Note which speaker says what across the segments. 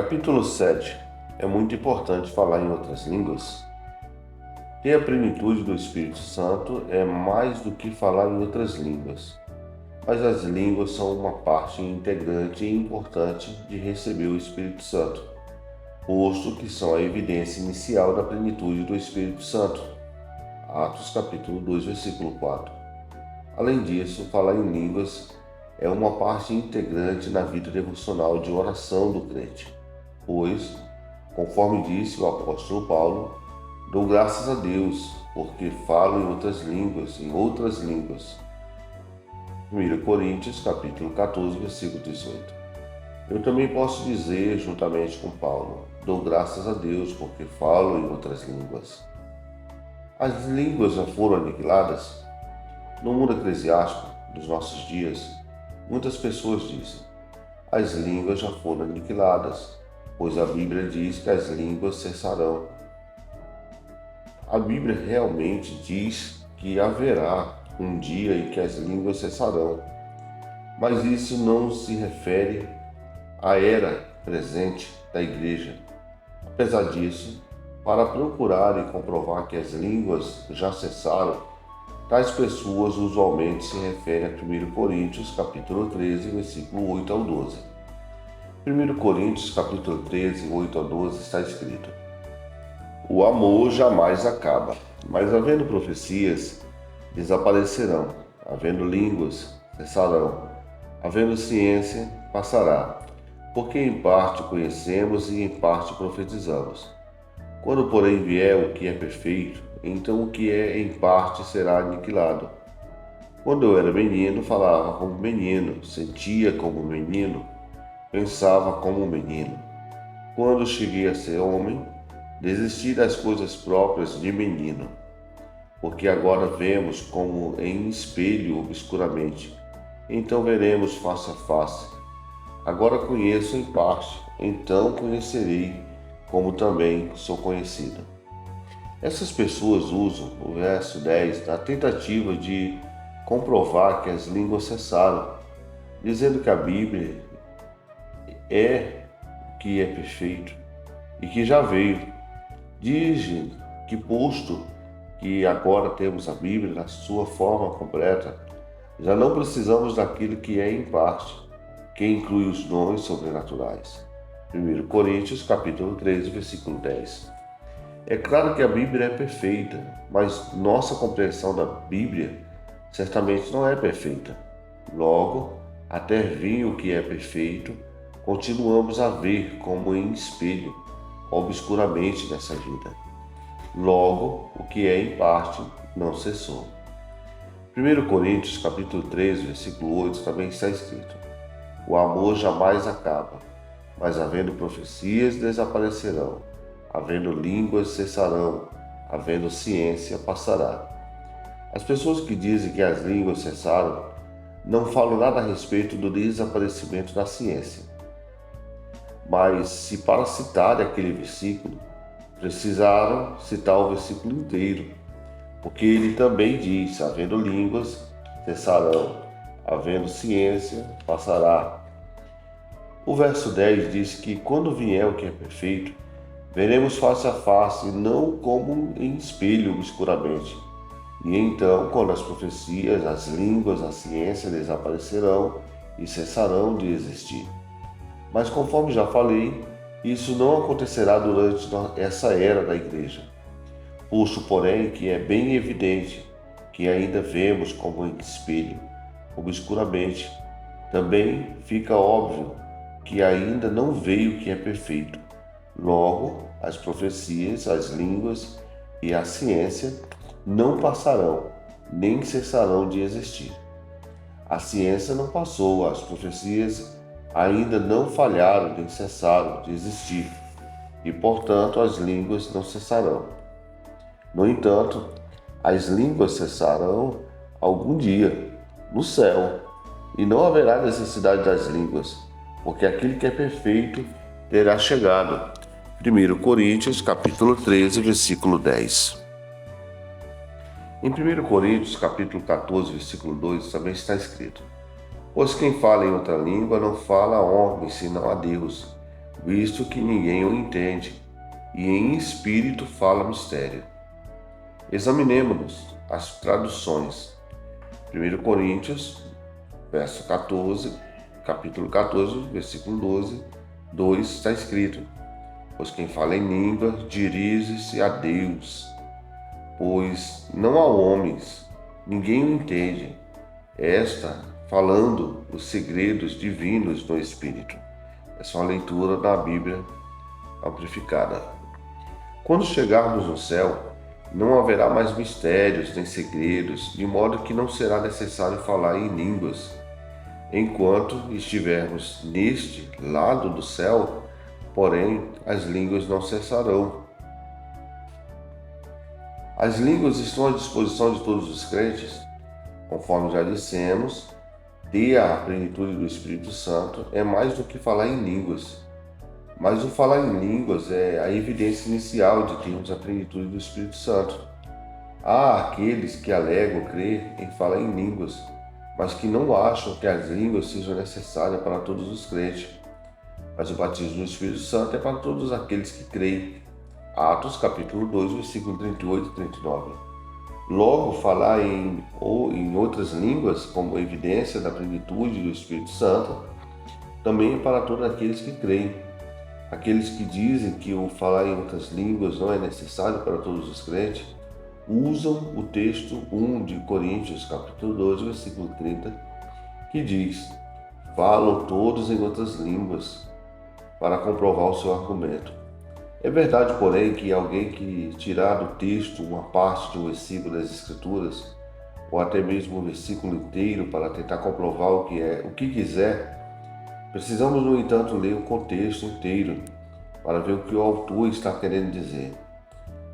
Speaker 1: Capítulo 7. É muito importante falar em outras línguas? Ter a plenitude do Espírito Santo é mais do que falar em outras línguas, mas as línguas são uma parte integrante e importante de receber o Espírito Santo, posto que são a evidência inicial da plenitude do Espírito Santo. Atos capítulo 2, versículo 4. Além disso, falar em línguas é uma parte integrante na vida devocional de oração do crente, pois, conforme disse o apóstolo Paulo, dou graças a Deus, porque falo em outras línguas. 1 Coríntios capítulo 14, versículo 18. Eu também posso dizer, juntamente com Paulo, dou graças a Deus, porque falo em outras línguas. As línguas já foram aniquiladas? No mundo eclesiástico dos nossos dias, muitas pessoas dizem: as línguas já foram aniquiladas, pois a Bíblia diz que as línguas cessarão. A Bíblia realmente diz que haverá um dia em que as línguas cessarão, mas isso não se refere à era presente da Igreja. Apesar disso, para procurar e comprovar que as línguas já cessaram, tais pessoas usualmente se referem a 1 Coríntios capítulo 13, versículo 8 ao 12. 1 Coríntios capítulo 13, 8 ao 12 está escrito: o amor jamais acaba, mas havendo profecias, desaparecerão, havendo línguas, cessarão, havendo ciência, passará, porque em parte conhecemos e em parte profetizamos. Quando, porém, vier o que é perfeito, então o que é em parte será aniquilado. Quando eu era menino, falava como menino, sentia como menino, pensava como menino. Quando cheguei a ser homem, desisti das coisas próprias de menino, porque agora vemos como em espelho obscuramente, então veremos face a face. Agora conheço em parte, então conhecerei, como também sou conhecido. Essas pessoas usam o verso 10 na tentativa de comprovar que as línguas cessaram, dizendo que a Bíblia é o que é perfeito e que já veio. Dizem que, posto que agora temos a Bíblia na sua forma completa, já não precisamos daquilo que é em parte, que inclui os dons sobrenaturais. 1 Coríntios capítulo 13, versículo 10. É claro que a Bíblia é perfeita, mas nossa compreensão da Bíblia certamente não é perfeita. Logo, até vir o que é perfeito, continuamos a ver como em espelho, obscuramente nessa vida. Logo, o que é em parte não cessou. 1 Coríntios capítulo 13, versículo 8 também está escrito: o amor jamais acaba, mas havendo profecias desaparecerão, havendo línguas cessarão, havendo ciência passará. As pessoas que dizem que as línguas cessaram não falam nada a respeito do desaparecimento da ciência. Mas se para citar aquele versículo, precisaram citar o versículo inteiro, porque ele também diz: havendo línguas, cessarão, havendo ciência, passará. O verso 10 diz que quando vier o que é perfeito, veremos face a face, não como em espelho obscuramente. E então, quando as profecias, as línguas, a ciência desaparecerão e cessarão de existir. Mas conforme já falei, isso não acontecerá durante essa era da Igreja. Posto, porém, que é bem evidente que ainda vemos como em espelho, obscuramente, também fica óbvio que ainda não veio o que é perfeito. Logo, as profecias, as línguas e a ciência não passarão, nem cessarão de existir. A ciência não passou, as profecias ainda não falharam nem cessaram de existir, e, portanto, as línguas não cessarão. No entanto, as línguas cessarão algum dia, no céu, e não haverá necessidade das línguas, porque aquele que é perfeito terá chegado. 1 Coríntios capítulo 13, versículo 10. Em 1 Coríntios capítulo 14, versículo 2 também está escrito: pois quem fala em outra língua não fala a homem, senão a Deus, visto que ninguém o entende, e em espírito fala mistério. Examinemo-nos as traduções. 1 Coríntios, verso 14, capítulo 14, versículo 12, 2 está escrito: pois quem fala em língua dirige-se a Deus, pois não há homens, ninguém o entende. Esta falando os segredos divinos no Espírito. Essa é uma leitura da Bíblia amplificada. Quando chegarmos no céu, não haverá mais mistérios nem segredos, de modo que não será necessário falar em línguas. Enquanto estivermos neste lado do céu, porém, as línguas não cessarão. As línguas estão à disposição de todos os crentes, conforme já dissemos. Ter a plenitude do Espírito Santo é mais do que falar em línguas. Mas o falar em línguas é a evidência inicial de termos a plenitude do Espírito Santo. Há aqueles que alegam crer em falar em línguas, mas que não acham que as línguas sejam necessárias para todos os crentes. Mas o batismo do Espírito Santo é para todos aqueles que creem. Atos capítulo 2, versículo 38 e 39. Logo, falar em outras línguas, como evidência da plenitude do Espírito Santo, também é para todos aqueles que creem. Aqueles que dizem que o falar em outras línguas não é necessário para todos os crentes, usam o texto 1 de Coríntios, capítulo 12, versículo 30, que diz: falam todos em outras línguas, para comprovar o seu argumento. É verdade, porém, que alguém que tirar do texto uma parte de um versículo das Escrituras, ou até mesmo um versículo inteiro para tentar comprovar o que quiser, precisamos, no entanto, ler o contexto inteiro para ver o que o autor está querendo dizer.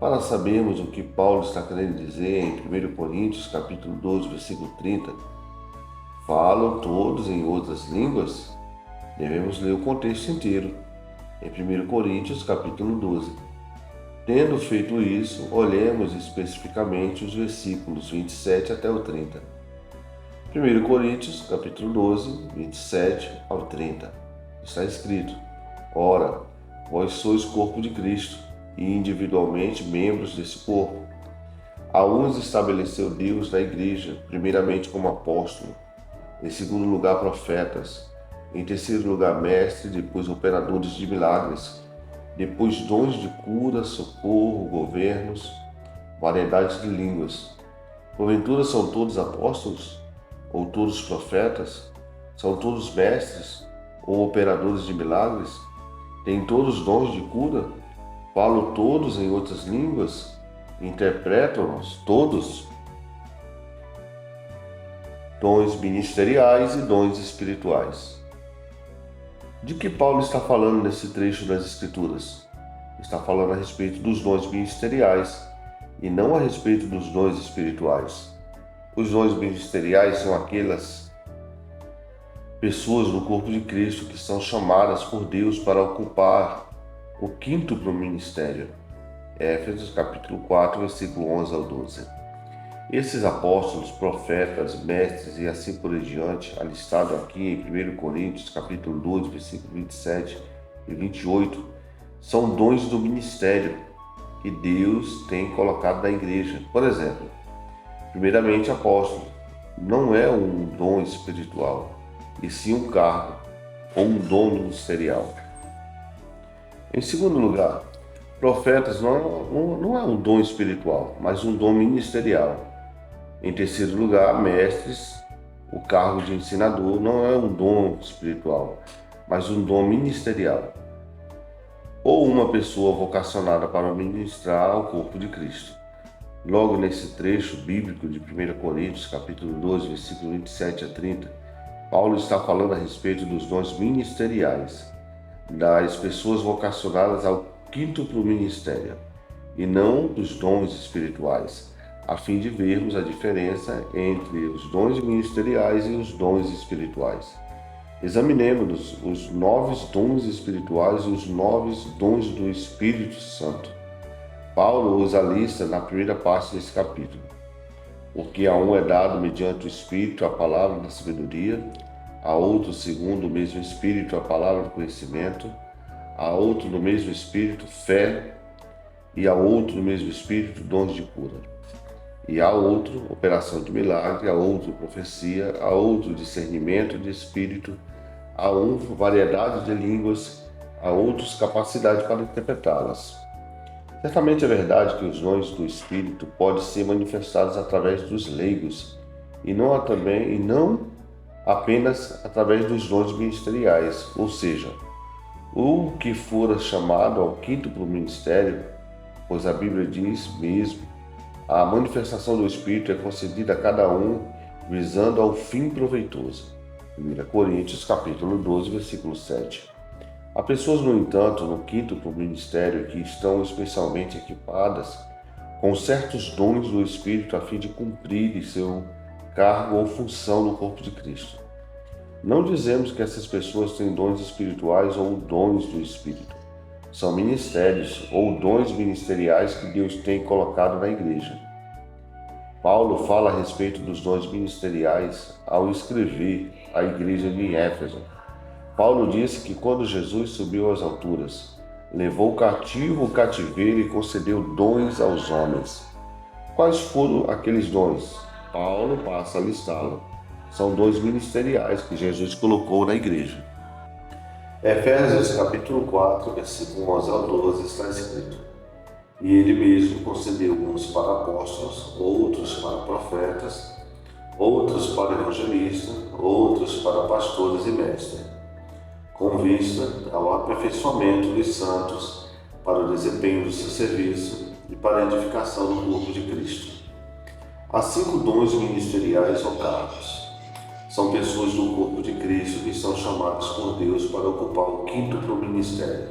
Speaker 1: Para sabermos o que Paulo está querendo dizer em 1 Coríntios, capítulo 12, versículo 30, falam todos em outras línguas, devemos ler o contexto inteiro, em 1 Coríntios, capítulo 12. Tendo feito isso, olhemos especificamente os versículos 27 até o 30. 1 Coríntios, capítulo 12, 27 ao 30. Está escrito: ora, vós sois corpo de Cristo, e individualmente membros desse corpo. A uns estabeleceu Deus na igreja, primeiramente como apóstolo, em segundo lugar profetas, em terceiro lugar mestres, depois operadores de milagres, depois dons de cura, socorro, governos, variedades de línguas. Porventura são todos apóstolos? Ou todos profetas? São todos mestres? Ou operadores de milagres? Têm todos dons de cura? Falam todos em outras línguas? Interpretam-nos todos? Dons ministeriais e dons espirituais. De que Paulo está falando nesse trecho das Escrituras? Está falando a respeito dos dons ministeriais e não a respeito dos dons espirituais. Os dons ministeriais são aquelas pessoas no corpo de Cristo que são chamadas por Deus para ocupar o quíntuplo ministério. Éfesos capítulo 4, versículo 11 ao 12. Esses apóstolos, profetas, mestres e assim por diante, alistado aqui em 1 Coríntios, capítulo 12, versículo 27 e 28, são dons do ministério que Deus tem colocado na igreja. Por exemplo, primeiramente, apóstolo não é um dom espiritual, e sim um cargo ou um dom ministerial. Em segundo lugar, profetas não é um dom espiritual, mas um dom ministerial. Em terceiro lugar, mestres, o cargo de ensinador não é um dom espiritual, mas um dom ministerial. Ou uma pessoa vocacionada para ministrar ao corpo de Cristo. Logo nesse trecho bíblico de 1 Coríntios, capítulo 12, versículo 27 a 30, Paulo está falando a respeito dos dons ministeriais, das pessoas vocacionadas ao quíntuplo ministério, e não dos dons espirituais, a fim de vermos a diferença entre os dons ministeriais e os dons espirituais. Examinemos os 9 dons espirituais e os 9 dons do Espírito Santo. Paulo os alista na primeira parte desse capítulo. Porque a um é dado mediante o Espírito a palavra da sabedoria, a outro segundo o mesmo Espírito a palavra do conhecimento, a outro no mesmo Espírito fé, e a outro no mesmo Espírito dons de cura, e a outro operação de milagre, a outro profecia, a outro discernimento de espírito, a um variedade de línguas, a outros capacidade para interpretá-las. Certamente é verdade que os dons do Espírito podem ser manifestados através dos leigos e não apenas através dos dons ministeriais, ou seja, o que fora chamado ao quíntuplo ministério, pois a Bíblia diz mesmo, a manifestação do Espírito é concedida a cada um visando ao fim proveitoso. 1 Coríntios capítulo 12, versículo 7. Há pessoas, no entanto, no quíntuplo ministério que estão especialmente equipadas com certos dons do Espírito a fim de cumprirem seu cargo ou função no corpo de Cristo. Não dizemos que essas pessoas têm dons espirituais ou dons do Espírito. São ministérios ou dons ministeriais que Deus tem colocado na igreja. Paulo fala a respeito dos dons ministeriais ao escrever à igreja de Éfeso. Paulo disse que quando Jesus subiu às alturas, levou cativo o cativeiro e concedeu dons aos homens. Quais foram aqueles dons? Paulo passa a listá-los. São dons ministeriais que Jesus colocou na igreja. Efésios capítulo 4, versículo 11 ao 12 está escrito: E ele mesmo concedeu uns para apóstolos, outros para profetas, outros para evangelistas, outros para pastores e mestres, com vista ao aperfeiçoamento dos santos para o desempenho do seu serviço e para a edificação do corpo de Cristo. Há 5 dons ministeriais ou cargos. São pessoas do corpo de Cristo que são chamadas por Deus para ocupar o quíntuplo ministério.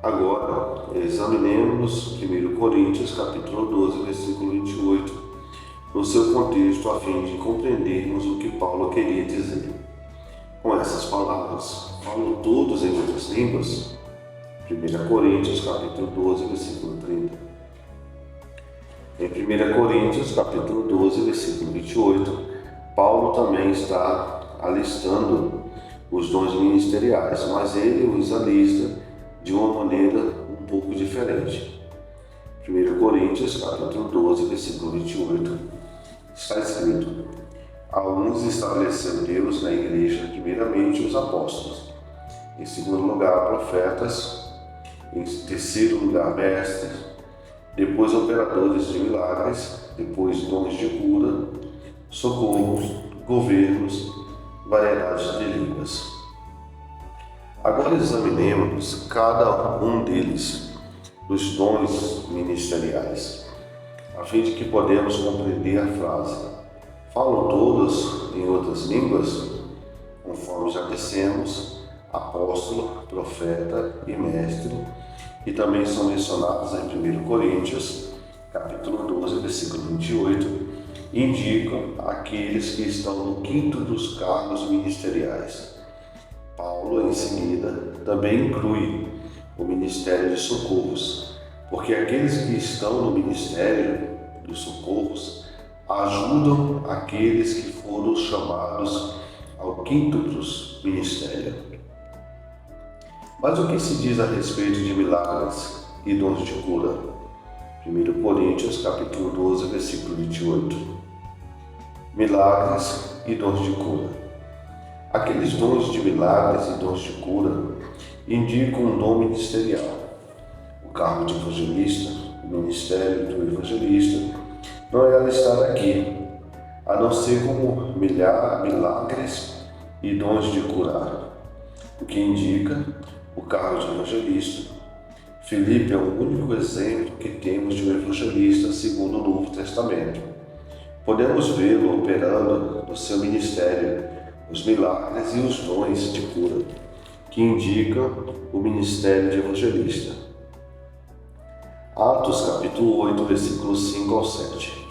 Speaker 1: Agora, examinemos 1 Coríntios capítulo 12, versículo 28, no seu contexto, a fim de compreendermos o que Paulo queria dizer. Com essas palavras, falam todos em outras línguas? 1 Coríntios capítulo 12, versículo 30. Em 1 Coríntios capítulo 12, versículo 28, Paulo também está alistando os dons ministeriais, mas ele os alista de uma maneira um pouco diferente. 1 Coríntios capítulo 12, versículo 28, está escrito: A uns estabeleceu Deus na igreja, primeiramente os apóstolos, em segundo lugar profetas, em terceiro lugar mestres, depois operadores de milagres, depois dons de cura, socorros, governos, variedade de línguas. Agora examinemos cada um deles, dos dons ministeriais, a fim de que podemos compreender a frase: falam todos em outras línguas? Conforme já dissemos, apóstolo, profeta e mestre, que também são mencionados em 1 Coríntios, capítulo 12, versículo 28, indicam aqueles que estão no quinto dos cargos ministeriais. Paulo, em seguida, também inclui o ministério de socorros, porque aqueles que estão no ministério dos socorros ajudam aqueles que foram chamados ao quíntuplos ministério. Mas o que se diz a respeito de milagres e dons de cura? 1 Coríntios capítulo 12, versículo 28. Milagres e dons de cura. Aqueles dons de milagres e dons de cura indicam um dom ministerial. O cargo de evangelista, o ministério do evangelista, não é alistado aqui, a não ser como milagres e dons de curar, o que indica o cargo de evangelista. Filipe é o único exemplo que temos de um evangelista segundo o Novo Testamento. Podemos vê-lo operando no seu ministério os milagres e os dons de cura, que indicam o ministério de evangelista. Atos capítulo 8, versículos 5 ao 7.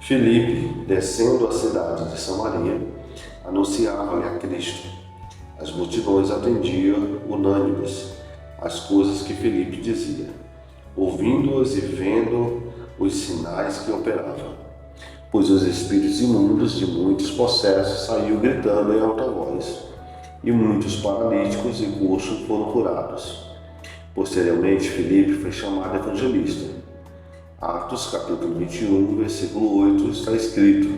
Speaker 1: Filipe, descendo a cidade de Samaria, anunciava-lhe a Cristo. As multidões atendiam unânimes às coisas que Filipe dizia, ouvindo-os e vendo os sinais que operava. Pois os espíritos imundos de muitos possessos saíam gritando em alta voz: e muitos paralíticos e coxos foram curados. Posteriormente, Filipe foi chamado evangelista. Atos capítulo 21, versículo 8 está escrito: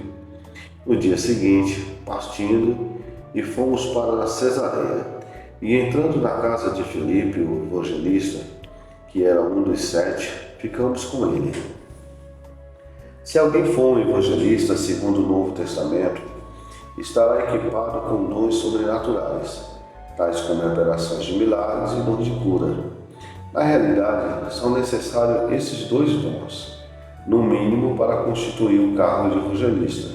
Speaker 1: no dia seguinte, partindo, e fomos para Cesareia, e entrando na casa de Filipe, o evangelista, que era um dos 7, ficamos com ele. Se alguém for um evangelista segundo o Novo Testamento, estará equipado com dons sobrenaturais, tais como operações de milagres e dons de cura. Na realidade, são necessários esses dois dons, no mínimo para constituir o cargo de evangelista.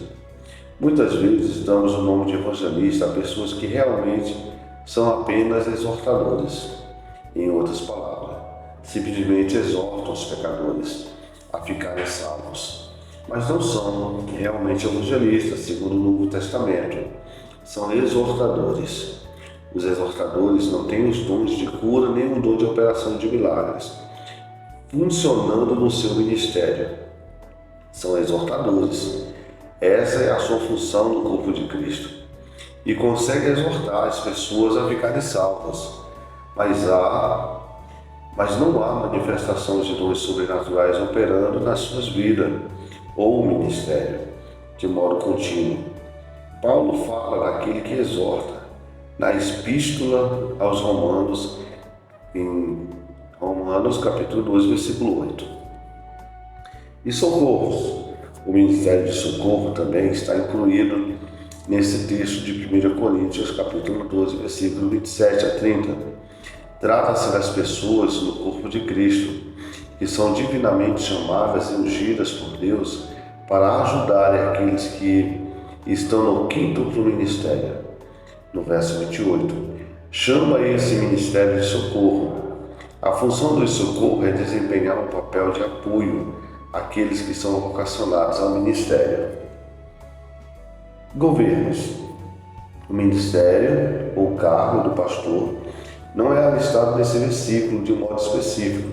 Speaker 1: Muitas vezes damos o nome de evangelista a pessoas que realmente são apenas exortadores. Em outras palavras, simplesmente exortam os pecadores a ficarem salvos. Mas não são realmente evangelistas, segundo o Novo Testamento. São exortadores. Os exortadores não têm os dons de cura nem o dom de operação de milagres, funcionando no seu ministério. São exortadores. Essa é a sua função no corpo de Cristo. E consegue exortar as pessoas a ficarem salvas. Mas não há manifestações de dons sobrenaturais operando nas suas vidas ou ministério, de modo contínuo. Paulo fala daquele que exorta, na Epístola aos Romanos, em Romanos capítulo 12, versículo 8. E socorros. O ministério de socorro também está incluído nesse texto de 1 Coríntios capítulo 12, versículo 27 a 30. Trata-se das pessoas no corpo de Cristo, que são divinamente chamadas e ungidas por Deus para ajudarem aqueles que estão no quíntuplo ministério. No verso 28, chama esse ministério de socorro. A função do socorro é desempenhar um papel de apoio àqueles que são vocacionados ao ministério. Governos. O ministério ou cargo do pastor não é alistado nesse versículo de um modo específico.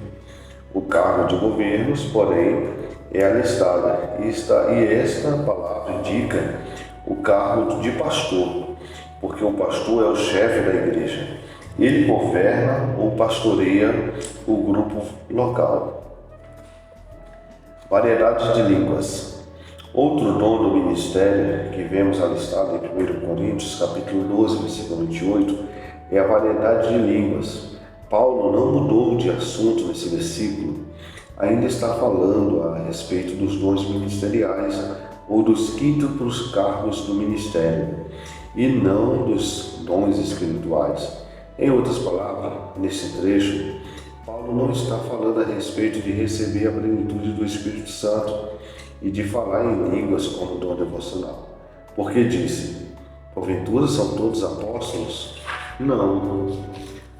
Speaker 1: O cargo de governos, porém, é alistado, e esta palavra indica o cargo de pastor, porque o pastor é o chefe da igreja. Ele governa ou pastoreia o grupo local. Variedade de línguas. Outro dom do ministério que vemos alistado em 1 Coríntios, capítulo 12, versículo 28, é a variedade de línguas. Paulo não mudou de assunto nesse versículo, ainda está falando a respeito dos dons ministeriais ou dos quíntuplos cargos do ministério, e não dos dons espirituais. Em outras palavras, nesse trecho, Paulo não está falando a respeito de receber a plenitude do Espírito Santo e de falar em línguas como dom devocional, porque disse: porventura são todos apóstolos? Não.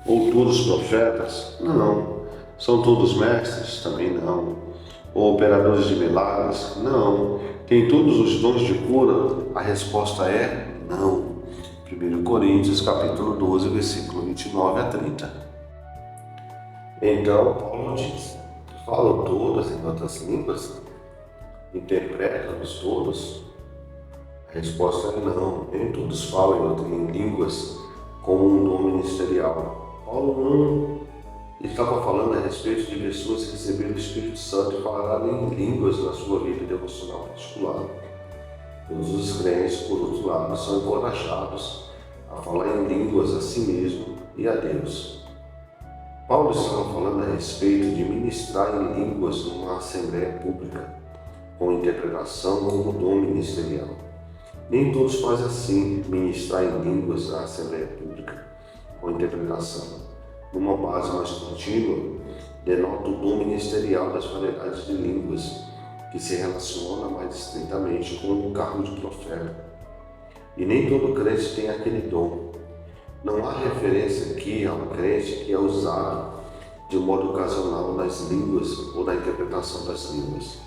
Speaker 1: Ou todos profetas? Não. São todos mestres? Também não. Ou operadores de milagres? Não. Tem todos os dons de cura? A resposta é não. 1 Coríntios capítulo 12, versículo 29 a 30. Então, Paulo diz: falam todos em outras línguas? Interpretam-nos todos? A resposta é não. Nem todos falam em línguas como um dom ministerial. Paulo não estava falando a respeito de pessoas que receberam o Espírito Santo e falaram em línguas na sua vida devocional particular. Todos os crentes, por outro lado, são encorajados a falar em línguas a si mesmo e a Deus. Paulo estava falando a respeito de ministrar em línguas numa assembleia pública, com interpretação como dom ministerial. Nem todos fazem assim, ministrar em línguas na assembleia pública, com interpretação. Numa base mais contínua, denota o dom ministerial das variedades de línguas, que se relaciona mais estreitamente com o cargo de profeta. E nem todo crente tem aquele dom. Não há referência aqui a um crente que é usado de modo ocasional nas línguas ou na interpretação das línguas.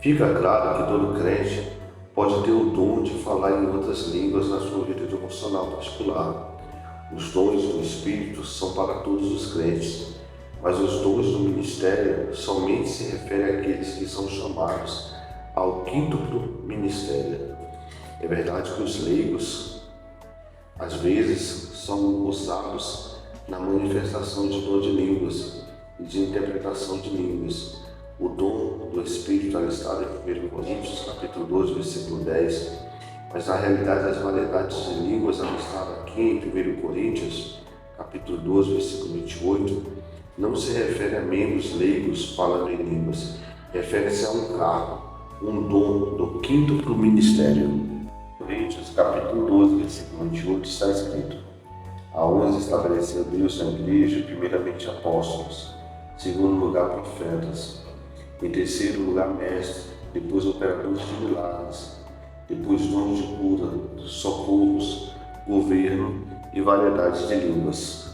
Speaker 1: Fica claro que todo crente pode ter o dom de falar em outras línguas na sua vida devocional particular. Os dons do Espírito são para todos os crentes, mas os dons do ministério somente se referem àqueles que são chamados ao quíntuplo ministério. É verdade que os leigos Às vezes são usados na manifestação de dom de línguas e de interpretação de línguas. O dom do Espírito está listado em 1 Coríntios, capítulo 12, versículo 10, mas na realidade as variedades de línguas listadas aqui em 1 Coríntios, capítulo 12, versículo 28, não se refere a membros leigos falando em línguas, refere-se a um cargo, um dom do quinto ministério. Coríntios, capítulo 12, versículo 28, está escrito: a uns estabeleceu Deus na igreja, primeiramente apóstolos, em segundo lugar profetas, em terceiro lugar mestres, depois operadores de milagres, depois dons de cura, socorros, governo e variedades de línguas.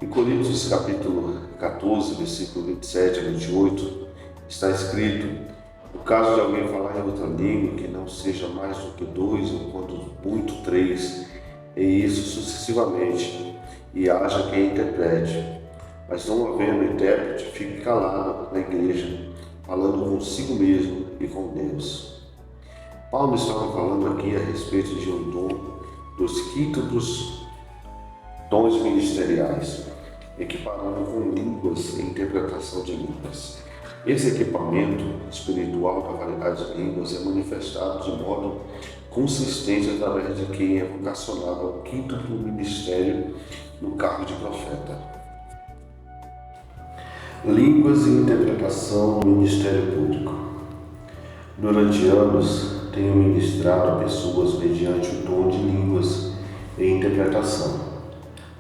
Speaker 1: Em Coríntios capítulo 14, versículo 27 a 28, está escrito: no caso de alguém falar em outra língua que não seja mais do que 2, ou quando muito 3, e isso sucessivamente, e haja quem interprete. Mas não havendo intérprete, fique calado na igreja, falando consigo mesmo e com Deus. Paulo estava falando aqui a respeito de um dom dos quintos dons ministeriais, equiparando com línguas e interpretação de línguas. Esse equipamento espiritual da variedade de línguas é manifestado de modo consistente através de quem é vocacionado ao quinto ministério no cargo de profeta. Línguas e interpretação no ministério público. Durante anos, tenho ministrado a pessoas mediante o dom de línguas e interpretação.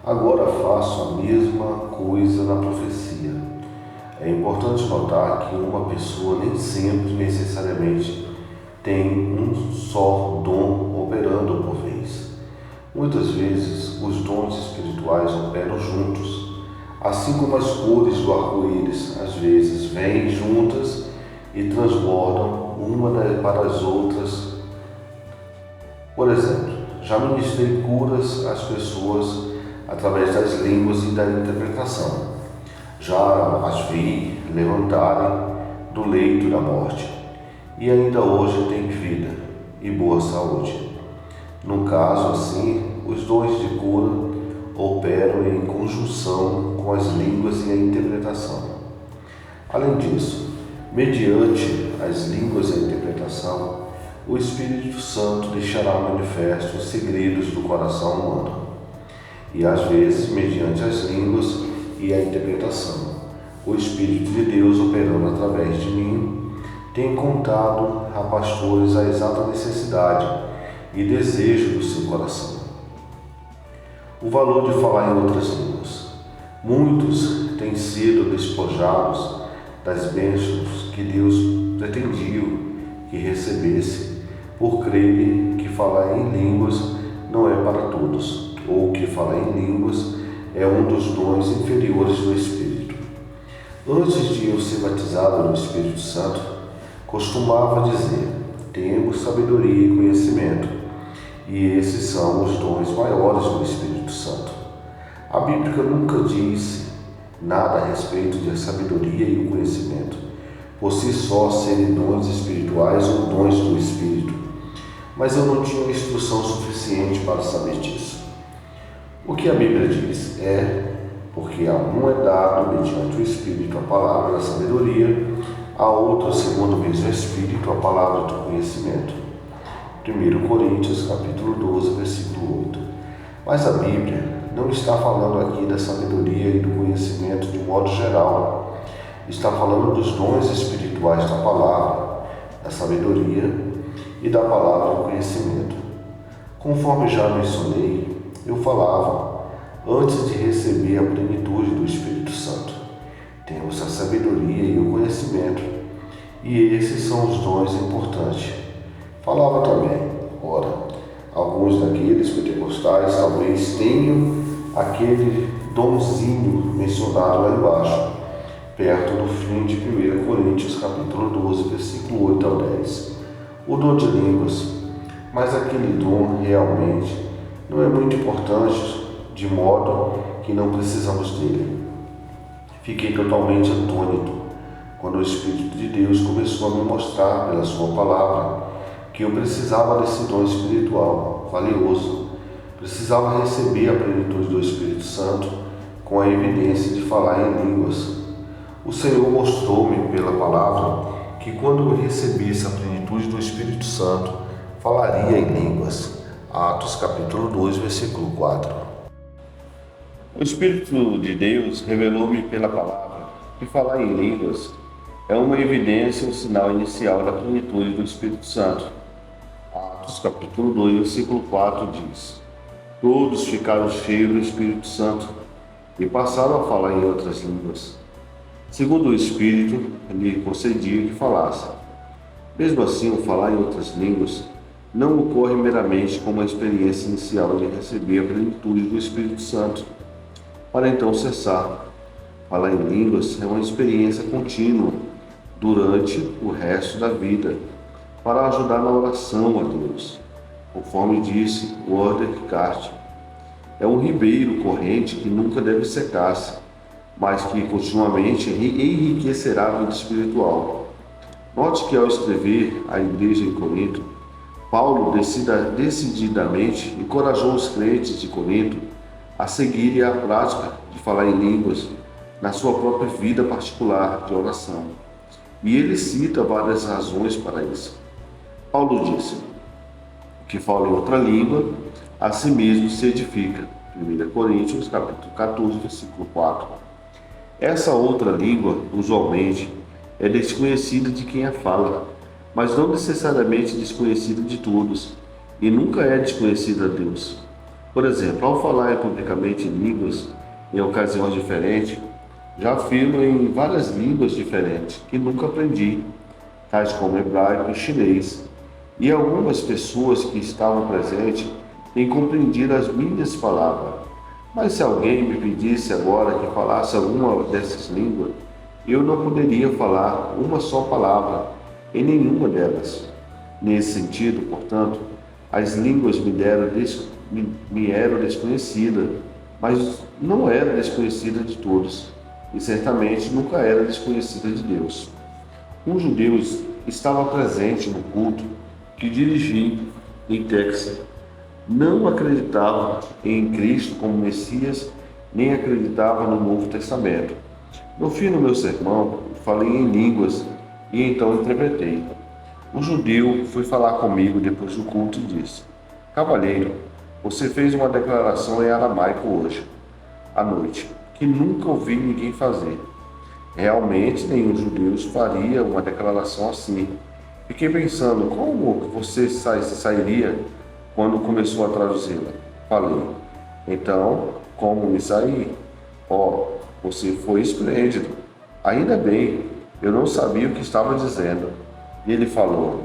Speaker 1: Agora faço a mesma coisa na profecia. É importante notar que uma pessoa nem sempre necessariamente tem um só dom operando por vez. Muitas vezes os dons espirituais operam juntos, assim como as cores do arco-íris às vezes vêm juntas e transbordam uma para as outras. Por exemplo, já ministrei curas às pessoas através das línguas e da interpretação. Já as vi levantarem do leito da morte e ainda hoje têm vida e boa saúde. No caso assim, os dons de cura operam em conjunção com as línguas e a interpretação. Além disso, mediante as línguas e a interpretação, o Espírito Santo deixará manifesto os segredos do coração humano. E às vezes, mediante as línguas e a interpretação, o Espírito de Deus operando através de mim tem contado a pastores a exata necessidade e desejo do seu coração. O valor de falar em outras línguas. Muitos têm sido despojados das bênçãos que Deus pretendia que recebesse por crerem que falar em línguas não é para todos, ou que falar em línguas é um dos dons inferiores do Espírito. Antes de eu ser batizado no Espírito Santo, costumava dizer: temos sabedoria e conhecimento, e esses são os dons maiores do Espírito Santo. A Bíblia nunca disse nada a respeito de sabedoria e o conhecimento, por si só serem dons espirituais ou dons do Espírito, mas eu não tinha instrução suficiente para saber disso. O que a Bíblia diz é: porque a um é dado mediante o Espírito a palavra da sabedoria, a outro segundo o mesmo Espírito a palavra do conhecimento. 1 Coríntios capítulo 12, versículo 8. Mas a Bíblia não está falando aqui da sabedoria e do conhecimento de modo geral. Está falando dos dons espirituais da palavra, da sabedoria e da palavra do conhecimento. Conforme já mencionei, eu falava antes de receber a plenitude do Espírito Santo. Temos a sabedoria e o conhecimento, e esses são os dons importantes. Falava também, ora, alguns daqueles pentecostais talvez tenham aquele donzinho mencionado lá embaixo, perto do fim de 1 Coríntios capítulo 12, versículo 8 ao 10. O dom de línguas, mas aquele dom realmente não é muito importante, de modo que não precisamos dele. Fiquei totalmente atônito quando o Espírito de Deus começou a me mostrar pela sua palavra que eu precisava desse dom espiritual valioso precisava receber a plenitude do Espírito Santo com a evidência de falar em línguas. O Senhor mostrou-me pela palavra que quando eu recebesse a plenitude do Espírito Santo, falaria em línguas. Atos capítulo 2, versículo 4. O Espírito de Deus revelou-me pela palavra que falar em línguas é uma evidência, um sinal inicial da plenitude do Espírito Santo. Atos capítulo 2, versículo 4 diz: todos ficaram cheios do Espírito Santo e passaram a falar em outras línguas, segundo o Espírito lhe concedia que falasse. Mesmo assim, o falar em outras línguas não ocorre meramente como a experiência inicial de receber a plenitude do Espírito Santo, para então cessar. Falar em línguas é uma experiência contínua durante o resto da vida, para ajudar na oração a Deus. Conforme disse Walter Cart, é um ribeiro corrente que nunca deve secar-se, mas que continuamente enriquecerá a vida espiritual. Note que ao escrever à igreja em Corinto, Paulo decididamente encorajou os crentes de Corinto a seguirem a prática de falar em línguas na sua própria vida particular de oração. E ele cita várias razões para isso. Paulo disse: que fala em outra língua, a si mesmo se edifica. 1 Coríntios, capítulo 14, versículo 4. Essa outra língua, usualmente, é desconhecida de quem a fala, mas não necessariamente desconhecida de todos, e nunca é desconhecida a Deus. Por exemplo, ao falar publicamente em línguas, em ocasiões diferentes, já afirmo em várias línguas diferentes que nunca aprendi, tais como hebraico e chinês, e algumas pessoas que estavam presentes têm compreendido as minhas palavras. Mas se alguém me pedisse agora que falasse alguma dessas línguas, eu não poderia falar uma só palavra em nenhuma delas. Nesse sentido, portanto, as línguas me eram desconhecidas, mas não eram desconhecidas de todos, e certamente nunca era desconhecida de Deus. Um judeu estava presente no culto que dirigi em Texas. Não acreditava em Cristo como Messias, nem acreditava no Novo Testamento. No fim do meu sermão, falei em línguas e então interpretei. Um judeu foi falar comigo depois do culto e disse: cavalheiro, você fez uma declaração em aramaico hoje, à noite, que nunca ouvi ninguém fazer. Realmente, nenhum judeu faria uma declaração assim. Fiquei pensando, como você sairia quando começou a traduzi-la? Falei: então, como me saí? Você foi esplêndido. Ainda bem, eu não sabia o que estava dizendo. E ele falou: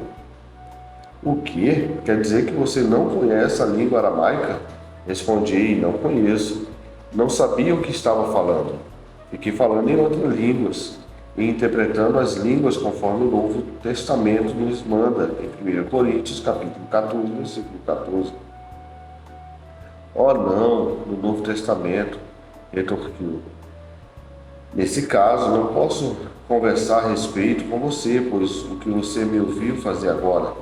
Speaker 1: o quê? Quer dizer que você não conhece a língua aramaica? Respondi: não conheço. Não sabia o que estava falando. Fiquei falando em outras línguas e interpretando as línguas conforme o Novo Testamento nos manda, em 1 Coríntios, capítulo 14, versículo 14. Não, no Novo Testamento, retorquiu. Nesse caso, não posso conversar a respeito com você, pois o que você me ouviu fazer agora,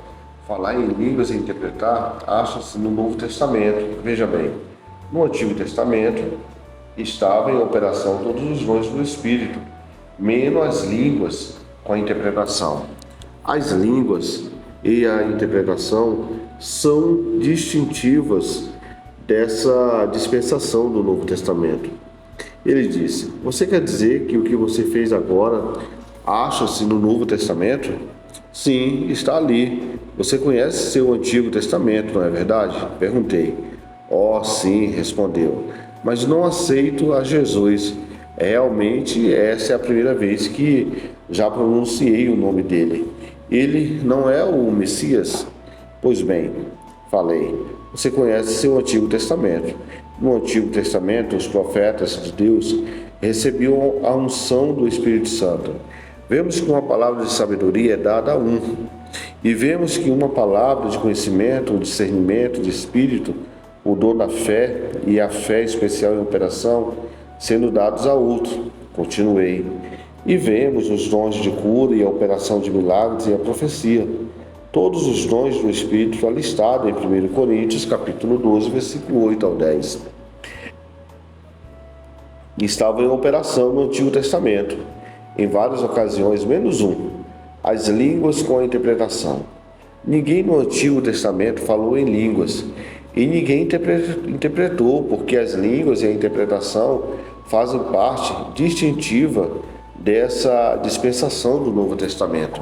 Speaker 1: falar em línguas e interpretar, acha-se no Novo Testamento. Veja bem, no Antigo Testamento estava em operação todos os dons do Espírito, menos as línguas com a interpretação. As línguas e a interpretação são distintivas dessa dispensação do Novo Testamento. Ele disse: você quer dizer que o que você fez agora acha-se no Novo Testamento? Sim, está ali. Você conhece seu Antigo Testamento, não é verdade? Perguntei. Sim, respondeu. Mas não aceito a Jesus. Realmente, essa é a primeira vez que já pronunciei o nome dele. Ele não é o Messias? Pois bem, falei, você conhece seu Antigo Testamento. No Antigo Testamento, os profetas de Deus recebiam a unção do Espírito Santo. Vemos que uma palavra de sabedoria é dada a um. E vemos que uma palavra de conhecimento, discernimento de espírito, o dom da fé e a fé especial em operação, sendo dados a outro. Continuei. E vemos os dons de cura e a operação de milagres e a profecia. Todos os dons do Espírito estão listados em 1 Coríntios, capítulo 12, versículo 8 ao 10. Estavam em operação no Antigo Testamento, em várias ocasiões, menos as línguas com a interpretação. Ninguém no Antigo Testamento falou em línguas, e ninguém interpretou, porque as línguas e a interpretação fazem parte distintiva dessa dispensação do Novo Testamento.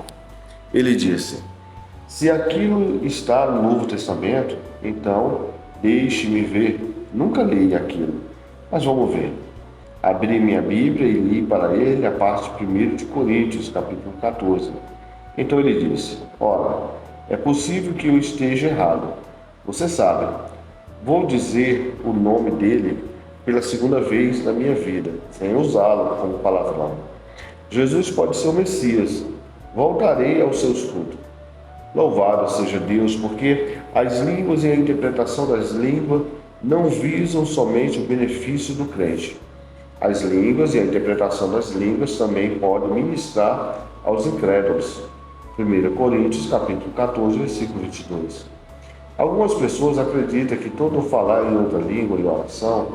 Speaker 1: Ele disse: se aquilo está no Novo Testamento, então deixe-me ver. Nunca li aquilo, mas vamos ver. Abri minha Bíblia e li para ele a parte 1 de Coríntios, capítulo 14. Então ele disse: ora, é possível que eu esteja errado. Você sabe, vou dizer o nome dele pela segunda vez na minha vida, sem usá-lo como palavrão. Jesus pode ser o Messias. Voltarei ao seu estudo. Louvado seja Deus, porque as línguas e a interpretação das línguas não visam somente o benefício do crente. As línguas e a interpretação das línguas também podem ministrar aos incrédulos. 1 Coríntios, capítulo 14, versículo 22. Algumas pessoas acreditam que todo falar em outra língua e oração,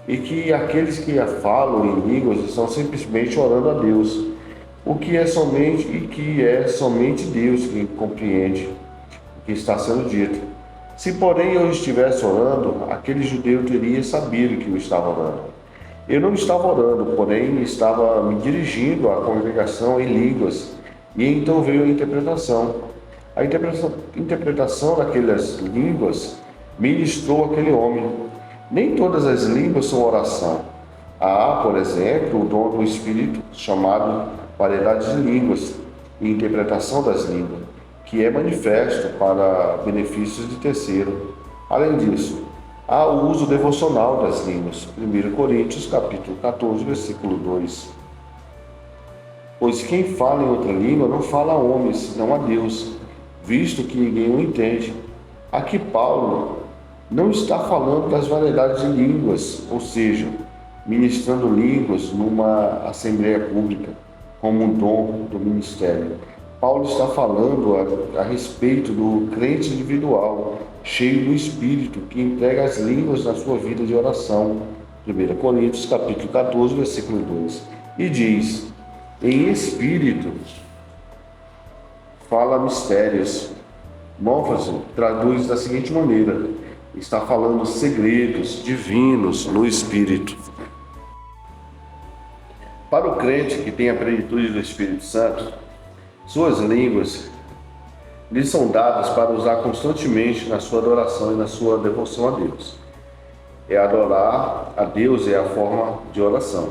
Speaker 1: e que aqueles que a falam em línguas estão simplesmente orando a Deus, o que é somente Deus que compreende o que está sendo dito. Se, porém, eu estivesse orando, aquele judeu teria sabido que eu estava orando. Eu não estava orando, porém estava me dirigindo à congregação em línguas, e então veio a interpretação. A interpretação daquelas línguas ministrou aquele homem. Nem todas as línguas são oração. Há, por exemplo, o dom do Espírito, chamado variedade de línguas e interpretação das línguas, que é manifesto para benefícios de terceiro. Além disso, há o uso devocional das línguas. 1 Coríntios, capítulo 14, versículo 2. Pois quem fala em outra língua não fala a homens, senão a Deus, visto que ninguém o entende. Aqui Paulo não está falando das variedades de línguas, ou seja, ministrando línguas numa assembleia pública, como um dom do ministério. Paulo está falando a respeito do crente individual, cheio do Espírito, que emprega as línguas na sua vida de oração. 1 Coríntios, capítulo 14, versículo 2. E diz: em espírito fala mistérios. Monfort traduz da seguinte maneira: está falando segredos divinos no Espírito. Para o crente que tem a plenitude do Espírito Santo, suas línguas lhe são dadas para usar constantemente na sua adoração e na sua devoção a Deus. Adorar a Deus é a forma de oração.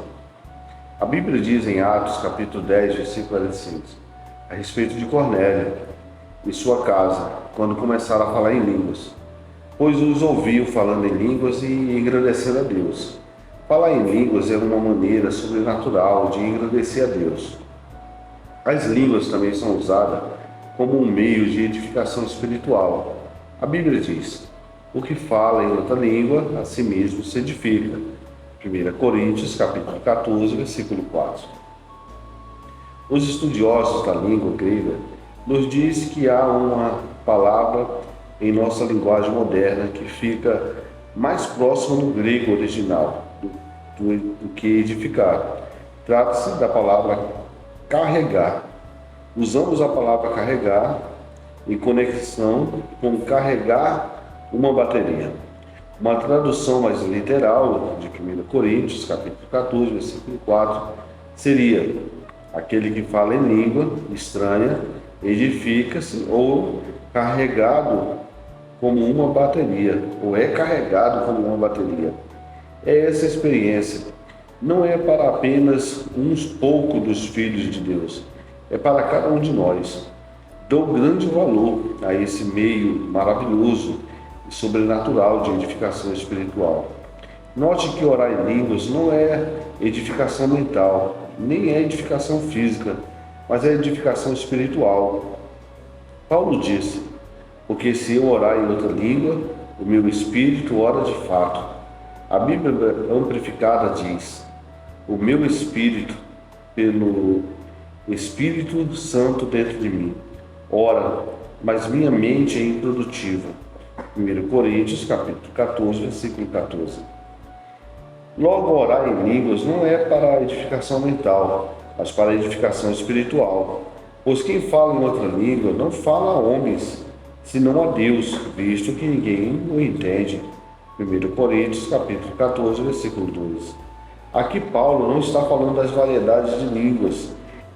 Speaker 1: A Bíblia diz em Atos, capítulo 10, versículo 45, a respeito de Cornélio e sua casa, quando começaram a falar em línguas, pois os ouviu falando em línguas e engrandecendo a Deus. Falar em línguas é uma maneira sobrenatural de engrandecer a Deus. As línguas também são usadas como um meio de edificação espiritual. A Bíblia diz: o que fala em outra língua, a si mesmo se edifica. 1 Coríntios, capítulo 14, versículo 4. Os estudiosos da língua grega nos dizem que há uma palavra em nossa linguagem moderna que fica mais próxima do grego original do que edificar. Trata-se da palavra carregar. Usamos a palavra carregar em conexão com carregar uma bateria. Uma tradução mais literal de 1 Coríntios, capítulo 14, versículo 4, seria: aquele que fala em língua estranha edifica-se ou carregado como uma bateria, ou é carregado como uma bateria. Essa experiência não é para apenas uns poucos dos filhos de Deus, é para cada um de nós. Dou grande valor a esse meio maravilhoso e sobrenatural de edificação espiritual. Note que orar em línguas não é edificação mental, nem é edificação física, mas é edificação espiritual. Paulo disse: porque se eu orar em outra língua, o meu espírito ora de fato. A Bíblia amplificada diz: o meu espírito, pelo Espírito Santo dentro de mim, ora mas minha mente é improdutiva. 1 Coríntios, capítulo 14, versículo 14. Logo, orar em línguas não é para a edificação mental, mas para a edificação espiritual. Pois quem fala em outra língua não fala a homens, senão a Deus, visto que ninguém o entende. 1 Coríntios, capítulo 14, versículo 2. Aqui Paulo não está falando das variedades de línguas,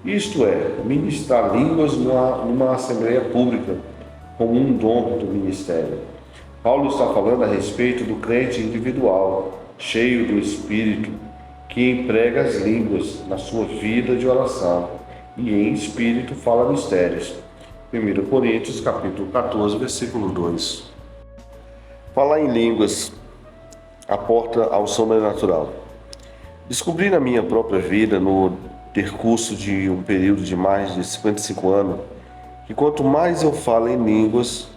Speaker 1: isto é, ministrar línguas numa assembleia pública, como um dom do ministério. Paulo está falando a respeito do crente individual, cheio do Espírito, que emprega as línguas na sua vida de oração e em espírito fala mistérios. 1 Coríntios, capítulo 14, versículo 2. Falar em línguas aporta ao sobrenatural. Descobri na minha própria vida, no percurso de um período de mais de 55 anos, que quanto mais eu falo em línguas,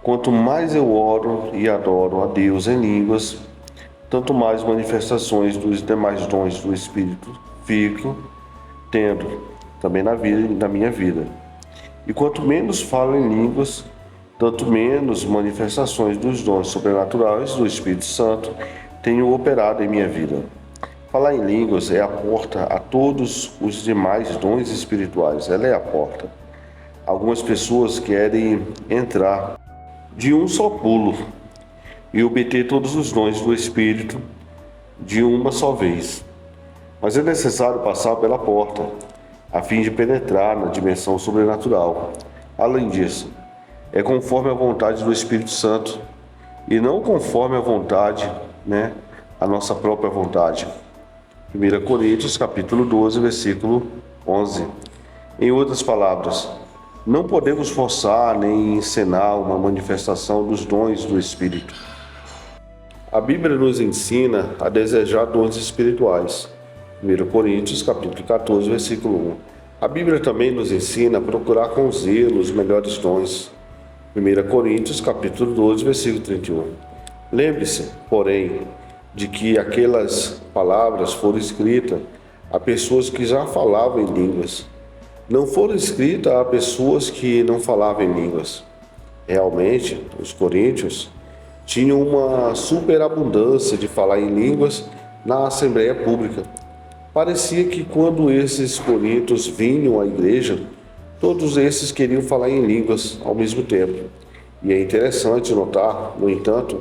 Speaker 1: quanto mais eu oro e adoro a Deus em línguas, tanto mais manifestações dos demais dons do Espírito fico tendo também na minha vida. E quanto menos falo em línguas, tanto menos manifestações dos dons sobrenaturais do Espírito Santo tenho operado em minha vida. Falar em línguas é a porta a todos os demais dons espirituais. Ela é a porta. Algumas pessoas querem entrar de um só pulo e obter todos os dons do Espírito de uma só vez. Mas é necessário passar pela porta, a fim de penetrar na dimensão sobrenatural. Além disso, é conforme a vontade do Espírito Santo, e não conforme a vontade, a nossa própria vontade. 1 Coríntios, capítulo 12, versículo 11. Em outras palavras, não podemos forçar nem encenar uma manifestação dos dons do Espírito. A Bíblia nos ensina a desejar dons espirituais. 1 Coríntios, capítulo 14, versículo 1. A Bíblia também nos ensina a procurar com zelo os melhores dons. 1 Coríntios, capítulo 12, versículo 31. Lembre-se, porém, de que aquelas palavras foram escritas a pessoas que já falavam em línguas. Não foram escritas a pessoas que não falavam em línguas. Realmente, os coríntios tinham uma superabundância de falar em línguas na assembleia pública. Parecia que quando esses coríntios vinham à igreja, todos esses queriam falar em línguas ao mesmo tempo. E é interessante notar, no entanto,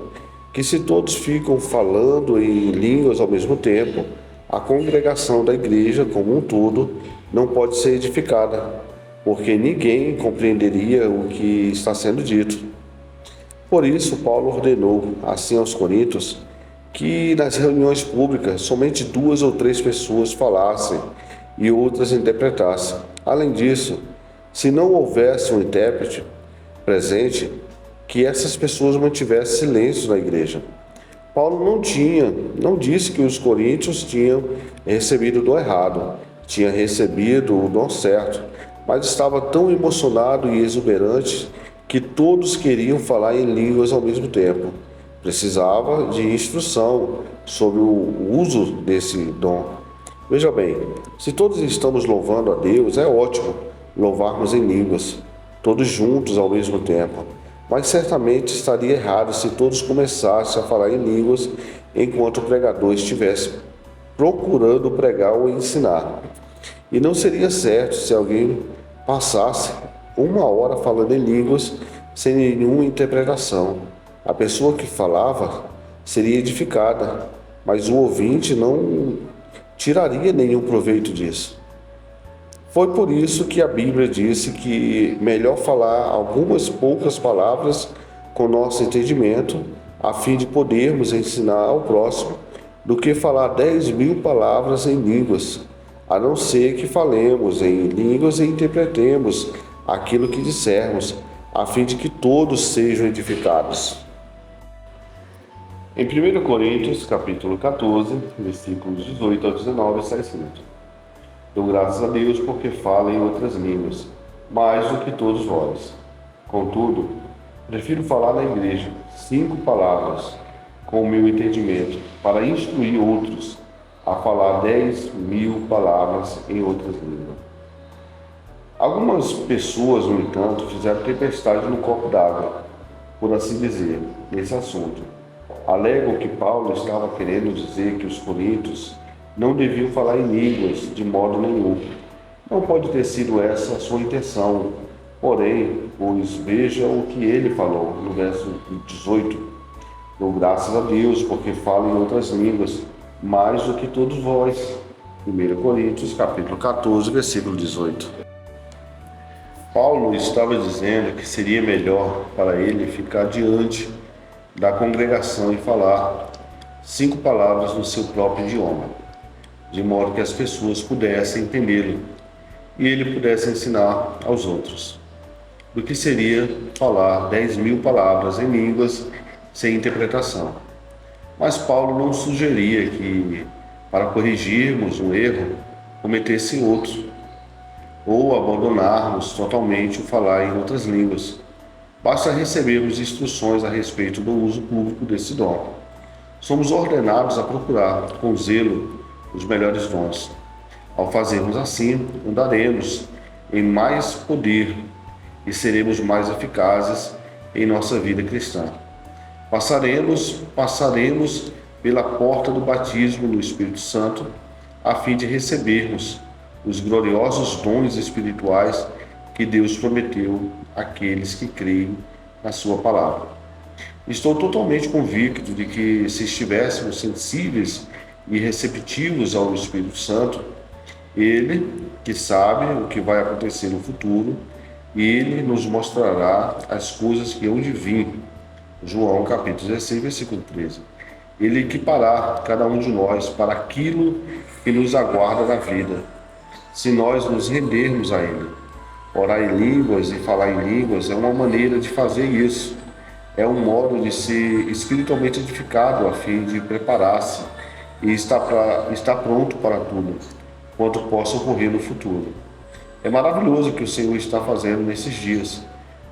Speaker 1: que se todos ficam falando em línguas ao mesmo tempo, a congregação da igreja como um todo não pode ser edificada, porque ninguém compreenderia o que está sendo dito. Por isso, Paulo ordenou, assim aos coríntios, que nas reuniões públicas somente 2 ou 3 pessoas falassem e outras interpretassem. Além disso, se não houvesse um intérprete presente, que essas pessoas mantivessem silêncio na igreja. Paulo não disse que os coríntios tinham recebido o dom errado, tinha recebido o dom certo, mas estava tão emocionado e exuberante que todos queriam falar em línguas ao mesmo tempo. Precisava de instrução sobre o uso desse dom. Veja bem, se todos estamos louvando a Deus, é ótimo louvarmos em línguas, todos juntos ao mesmo tempo. Mas certamente estaria errado se todos começassem a falar em línguas enquanto o pregador estivesse procurando pregar ou ensinar. E não seria certo se alguém passasse 1 hora falando em línguas sem nenhuma interpretação. A pessoa que falava seria edificada, mas o ouvinte não tiraria nenhum proveito disso. Foi por isso que a Bíblia disse que melhor falar algumas poucas palavras com nosso entendimento, a fim de podermos ensinar ao próximo, do que falar 10.000 palavras em línguas, a não ser que falemos em línguas e interpretemos aquilo que dissermos, a fim de que todos sejam edificados. Em 1 Coríntios, capítulo 14, versículos 18 a 19, está escrito: Dou graças a Deus porque falo em outras línguas, mais do que todos vós. Contudo, prefiro falar na igreja 5 palavras, com o meu entendimento, para instruir outros a falar 10.000 palavras em outras línguas. Algumas pessoas, no entanto, fizeram tempestade no copo d'água, por assim dizer, nesse assunto. Alegam que Paulo estava querendo dizer que os coríntios não deviam falar em línguas de modo nenhum. Não pode ter sido essa a sua intenção. Porém, pois veja o que ele falou no verso 18. Dou graças a Deus, porque falo em outras línguas, mais do que todos vós. 1 Coríntios, capítulo 14, versículo 18. Paulo estava dizendo que seria melhor para ele ficar diante da congregação e falar 5 palavras no seu próprio idioma, de modo que as pessoas pudessem entendê-lo e ele pudesse ensinar aos outros, do que seria falar 10.000 palavras em línguas sem interpretação. Mas Paulo não sugeria que, para corrigirmos um erro, cometesse outro, ou abandonarmos totalmente o falar em outras línguas. Basta recebermos instruções a respeito do uso público desse dom. Somos ordenados a procurar, com zelo, os melhores dons. Ao fazermos assim, andaremos em mais poder e seremos mais eficazes em nossa vida cristã. Passaremos pela porta do batismo no Espírito Santo, a fim de recebermos os gloriosos dons espirituais que Deus prometeu àqueles que creem na sua palavra. Estou totalmente convicto de que, se estivéssemos sensíveis e receptivos ao Espírito Santo, ele, que sabe o que vai acontecer no futuro, ele nos mostrará as coisas que hão de vir. João capítulo 16, versículo 13. Ele equipará cada um de nós para aquilo que nos aguarda na vida, se nós nos rendermos a Ele. Orar em línguas e falar em línguas é uma maneira de fazer isso. É um modo de ser espiritualmente edificado a fim de preparar-se e estar pronto para tudo, quanto possa ocorrer no futuro. É maravilhoso o que o Senhor está fazendo nesses dias.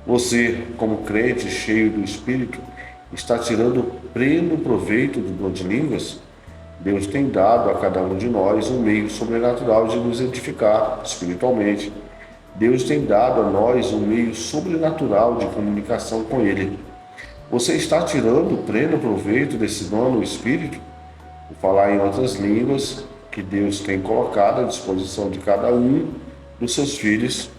Speaker 1: Você, como crente cheio do Espírito, está tirando pleno proveito do dom de línguas? Deus tem dado a cada um de nós um meio sobrenatural de nos edificar espiritualmente. Deus tem dado a nós um meio sobrenatural de comunicação com Ele. Você está tirando pleno proveito desse dom no Espírito? O falar em outras línguas que Deus tem colocado à disposição de cada um dos seus filhos